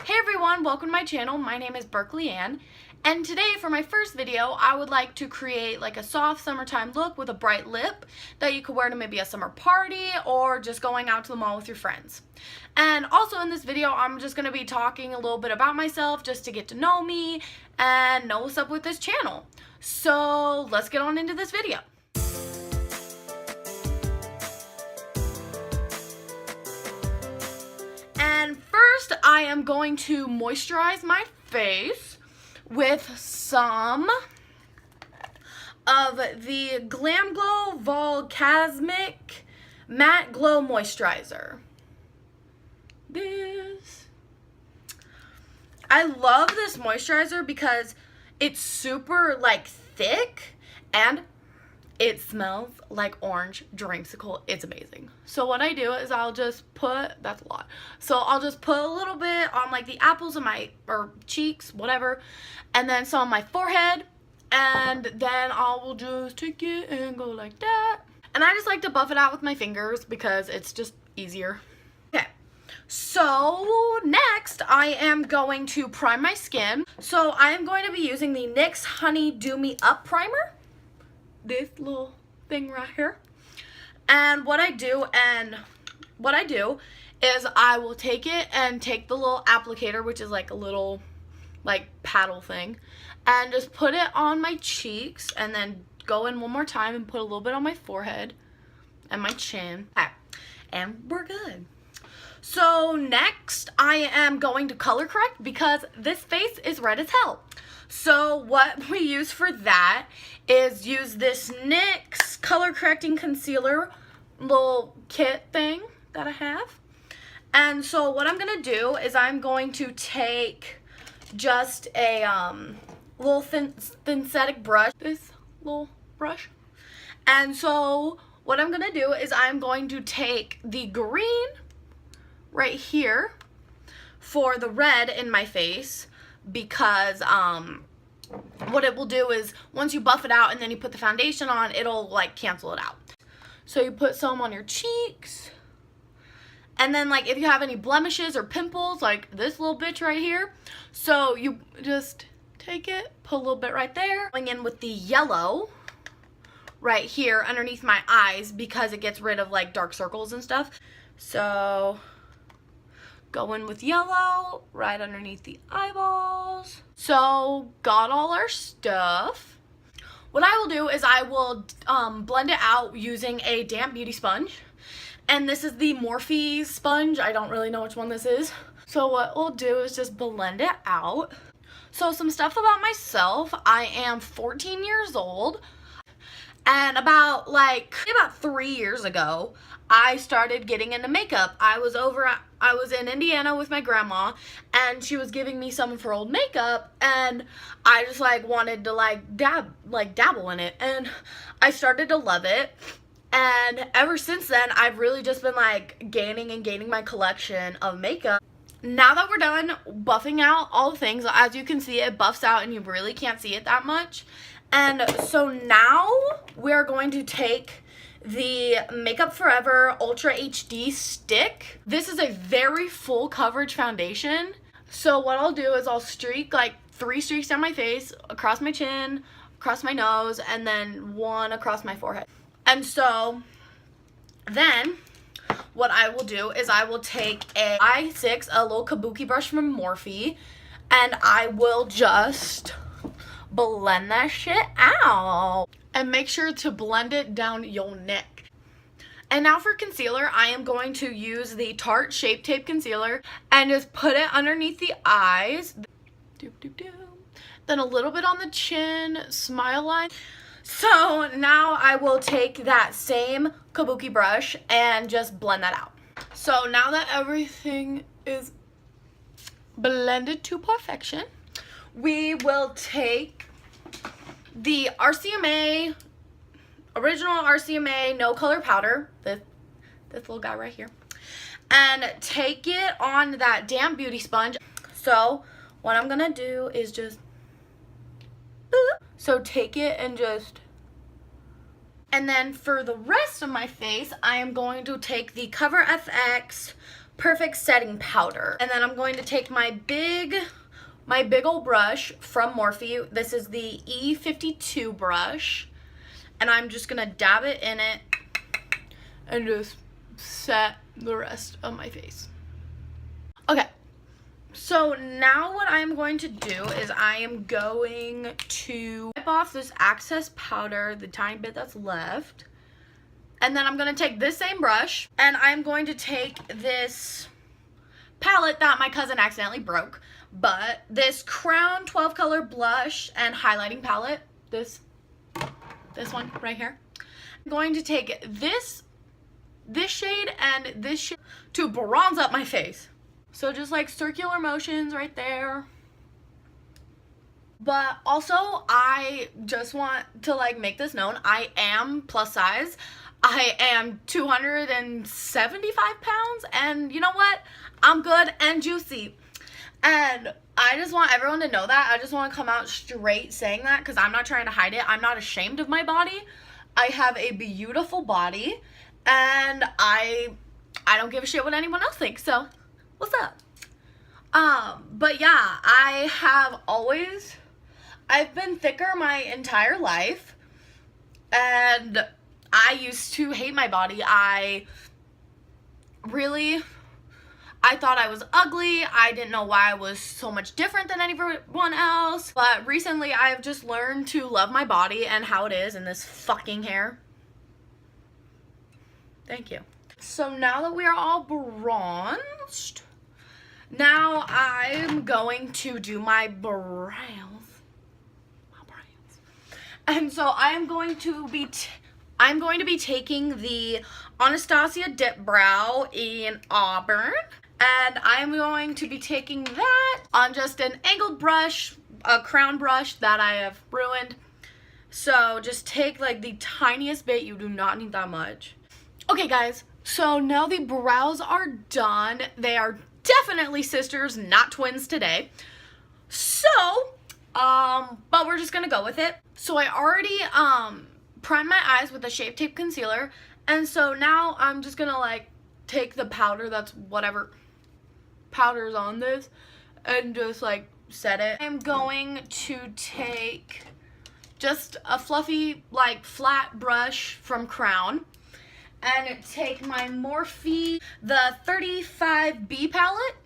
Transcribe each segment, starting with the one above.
Hey everyone, welcome to my channel. My name is Berkeley Ann, and today for my first video I would like to create like a soft summertime look with a bright lip that you could wear to maybe a summer party or just going out to the mall with your friends. And also in this video I'm just going to be talking a little bit about myself just to get to know me and know what's up with this channel. So let's get on into this video. And first, I am going to moisturize my face with some of the Glam Volcasmic Matte Glow Moisturizer. I love this moisturizer because it's super like thick and it smells like orange dreamsicle. It's amazing. So what I do is I'll just put, that's a lot. So I'll just put a little bit on like the apples of my, or cheeks, whatever. And then some on my forehead. And then I will just take it and go like that. And I just like to buff it out with my fingers because it's just easier. Okay. So next I am going to prime my skin. So I am going to be using the NYX Honey Do Me Up Primer. This little thing right here. And what I do is I will take it and take the little applicator, which is like a little like paddle thing, and just put it on my cheeks and then go in one more time and put a little bit on my forehead and my chin. Okay. And we're good. So next I am going to color correct because this face is red as hell. So what we use for that is use this NYX color correcting concealer little kit thing that I have. And so what I'm going to do is I'm going to take just a little synthetic brush, this little brush. And so what I'm going to do is I'm going to take the green right here for the red in my face, because what it will do is once you buff it out and then you put the foundation on, it'll like cancel it out. So you put some on your cheeks, and then like if you have any blemishes or pimples like this little bitch right here, so you just take it, put a little bit right there, going in with the yellow right here underneath my eyes because it gets rid of like dark circles and stuff. So go in with yellow right underneath the eyeballs. So got all our stuff. What I will do is I will blend it out using a damp beauty sponge. And this is the Morphe sponge. I don't really know which one this is. So what we'll do is just blend it out. So some stuff about myself. I am 14 years old. And about 3 years ago, I started getting into makeup. I was in Indiana with my grandma, and she was giving me some of her old makeup, and I just wanted to dabble in it, and I started to love it. And ever since then, I've really just been gaining my collection of makeup. Now that we're done buffing out all the things, as you can see, it buffs out and you really can't see it that much. And so now we're going to take the Makeup Forever Ultra HD stick. This is a very full coverage foundation. So what I'll do is I'll streak 3 streaks down my face, across my chin, across my nose, and then 1 across my forehead. And so then what I will do is I will take a I6, a little kabuki brush from Morphe, and I will just blend that shit out. And make sure to blend it down your neck. And now for concealer, I am going to use the Tarte Shape Tape Concealer and just put it underneath the eyes. Then a little bit on the chin, smile line. So now I will take that same kabuki brush and just blend that out. So now that everything is blended to perfection, we will take the original RCMA No Color Powder, this little guy right here, and take it on that damp beauty sponge. So what I'm gonna do is just so take it and just, and then for the rest of my face I am going to take the Cover FX perfect setting powder. And then I'm going to take my big old brush from Morphe. This is the E52 brush. And I'm just going to dab it in it and just set the rest of my face. Okay. So now what I'm going to do is I am going to wipe off this excess powder, the tiny bit that's left. And then I'm going to take this same brush and I'm going to take this palette that my cousin accidentally broke. But this Crown 12 color blush and highlighting palette, this one right here. I'm going to take this shade and this shade to bronze up my face. So just like circular motions right there. But also, I just want to like make this known. I am plus size. I am 275 pounds. And you know what? I'm good and juicy. And I just want everyone to know that. I just want to come out straight saying that because I'm not trying to hide it. I'm not ashamed of my body. I have a beautiful body. And I don't give a shit what anyone else thinks. So what's up? But yeah, I've been thicker my entire life, and I used to hate my body. I thought I was ugly. I didn't know why I was so much different than anyone else, but recently I've just learned to love my body and how it is in this fucking hair. Thank you. So now that we are all bronzed, now I'm going to do my brows. And so I'm going to be taking the Anastasia Dip Brow in Auburn, and I'm going to be taking that on just an angled brush, a crown brush that I have ruined. So just take like the tiniest bit. You do not need that much. Okay guys, so now the brows are done. They are definitely sisters, not twins today. So, but we're just gonna go with it. So I already primed my eyes with a Shape Tape concealer, and so now I'm just gonna like take the powder, that's whatever powder's on this, and just like set it. I'm going to take just a fluffy like flat brush from Crown and take my Morphe, the 35B palette,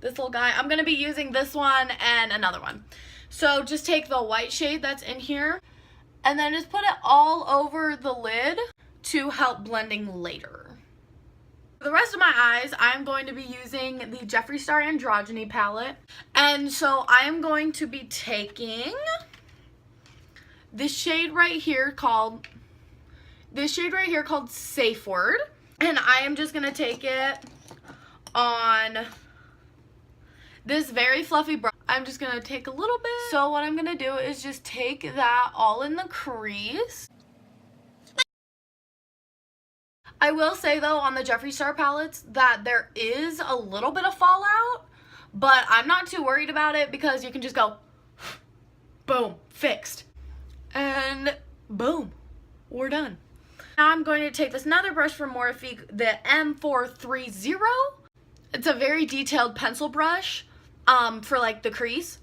this little guy. I'm gonna be using this one and another one. So just take the white shade that's in here and then just put it all over the lid to help blending later. For the rest of my eyes, I'm going to be using the Jeffree Star Androgyny palette. And so I am going to be taking this shade right here called Safe Word. And I am just gonna take it on this very fluffy brush. I'm just gonna take a little bit. So what I'm gonna do is just take that all in the crease. I will say though, on the Jeffree Star palettes, that there is a little bit of fallout, but I'm not too worried about it because you can just go, boom, fixed. And boom, we're done. Now I'm going to take this another brush from Morphe, the M430. It's a very detailed pencil brush for like the crease.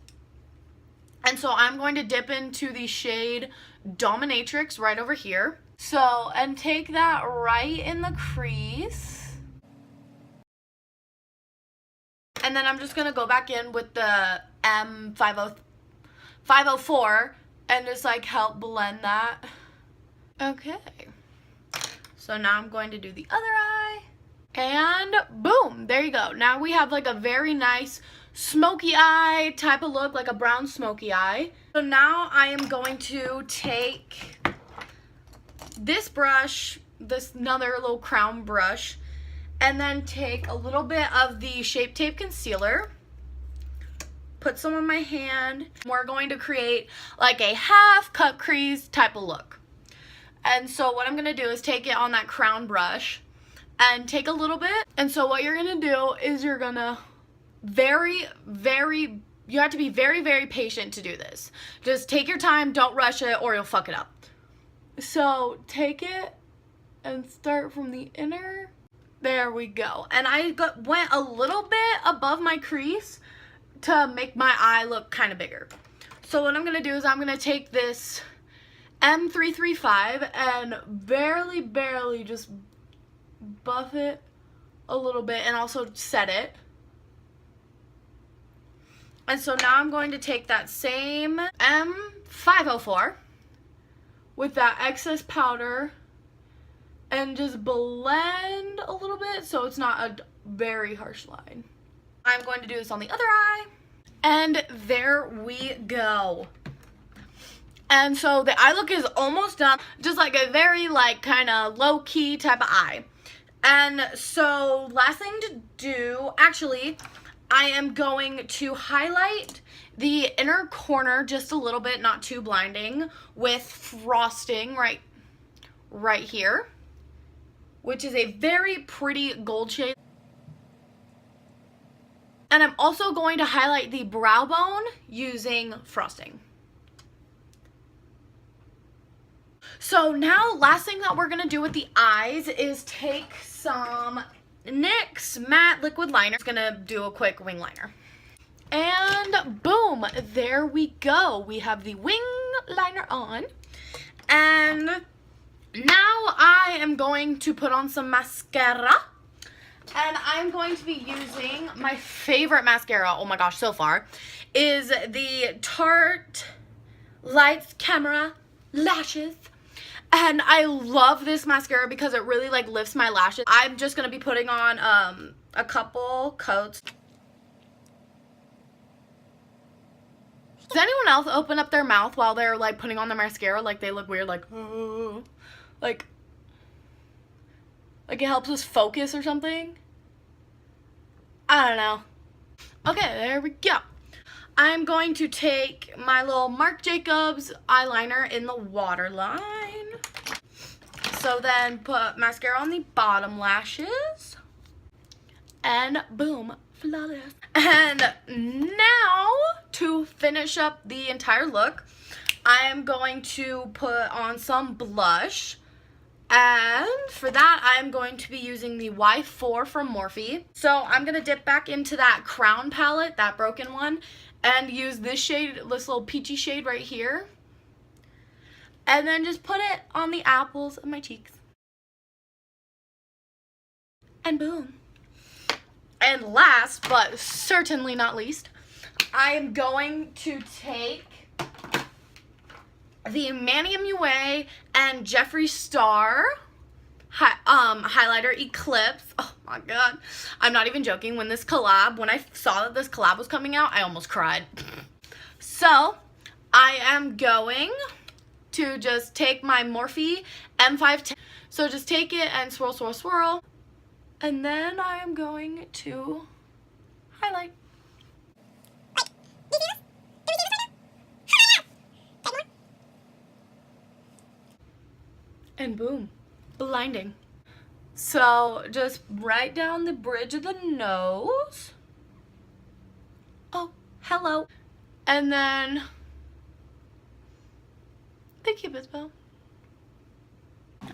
And so I'm going to dip into the shade Dominatrix right over here. So, and take that right in the crease. And then I'm just going to go back in with the M504 and just like help blend that. Okay. So now I'm going to do the other eye. And boom, there you go. Now we have like a very nice smoky eye type of look, like a brown smoky eye. So now I am going to take this brush, this another little crown brush, and then take a little bit of the Shape Tape concealer, put some on my hand. We're going to create like a half cut crease type of look. And so what I'm going to do is take it on that crown brush and take a little bit. And so what you're going to do is you're going to you have to be very, very patient to do this. Just take your time, don't rush it, or you'll fuck it up. So take it and start from the inner. There we go. And I went a little bit above my crease to make my eye look kind of bigger. So what I'm going to do is I'm going to take this M335 and barely just buff it a little bit and also set it. And so now I'm going to take that same M504 with that excess powder and just blend a little bit so it's not a very harsh line. I'm going to do this on the other eye. And there we go. And so the eye look is almost done. Just like a very like kind of low-key type of eye. And so last thing to do, actually, I am going to highlight the inner corner just a little bit, not too blinding, with frosting right here, which is a very pretty gold shade. And I'm also going to highlight the brow bone using frosting. So now, last thing that we're going to do with the eyes is take some NYX Matte Liquid Liner. I'm going to do a quick wing liner. And boom, there we go. We have the wing liner on. And now I am going to put on some mascara. And I'm going to be using my favorite mascara, oh my gosh, so far, is the Tarte Lights Camera Lashes. And I love this mascara because it really like lifts my lashes. I'm just going to be putting on a couple coats. Does anyone else open up their mouth while they're like putting on the mascara? Like they look weird, like, oh, like it helps us focus or something? I don't know. Okay, there we go. I'm going to take my little Marc Jacobs eyeliner in the waterline. So then put mascara on the bottom lashes. And boom, flawless. And now to finish up the entire look, I am going to put on some blush. And for that, I'm going to be using the Y4 from Morphe. So I'm going to dip back into that Crown palette, that broken one, and use this shade, this little peachy shade right here. And then just put it on the apples of my cheeks. And boom. And last, but certainly not least, I am going to take the Manny MUA and Jeffree Star highlighter Eclipse. Oh my god, I'm not even joking. When I saw that this collab was coming out, I almost cried. So I am going to just take my Morphe M510. So just take it and swirl, swirl, swirl. And then I am going to highlight. And boom, blinding. So just right down the bridge of the nose. Oh, hello. And then the Cupid's bow.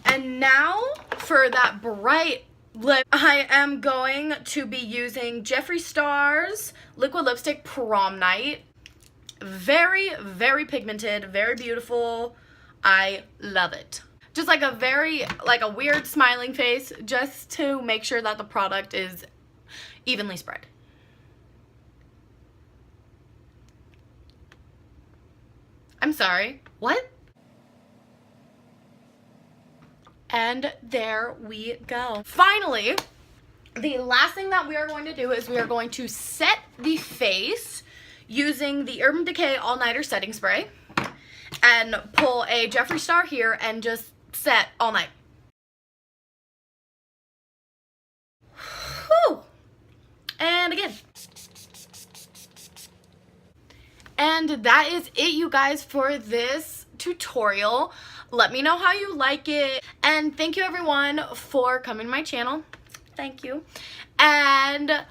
And now for that bright lip, I am going to be using Jeffree Star's Liquid Lipstick Prom Night. Very, very pigmented, very beautiful. I love it. Just like a weird smiling face, just to make sure that the product is evenly spread. I'm sorry, what? And there we go. Finally, the last thing that we are going to do is we are going to set the face using the Urban Decay All Nighter Setting Spray. And pull a Jeffree Star here and just set all night. Whew. And again. And that is it, you guys, for this tutorial. Let me know how you like it. And thank you, everyone, for coming to my channel. Thank you. And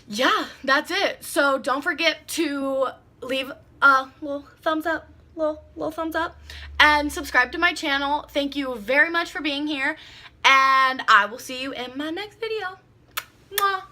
yeah, that's it. So don't forget to leave a little thumbs up little thumbs up, and subscribe to my channel. Thank you very much for being here, and I will see you in my next video. Mwah.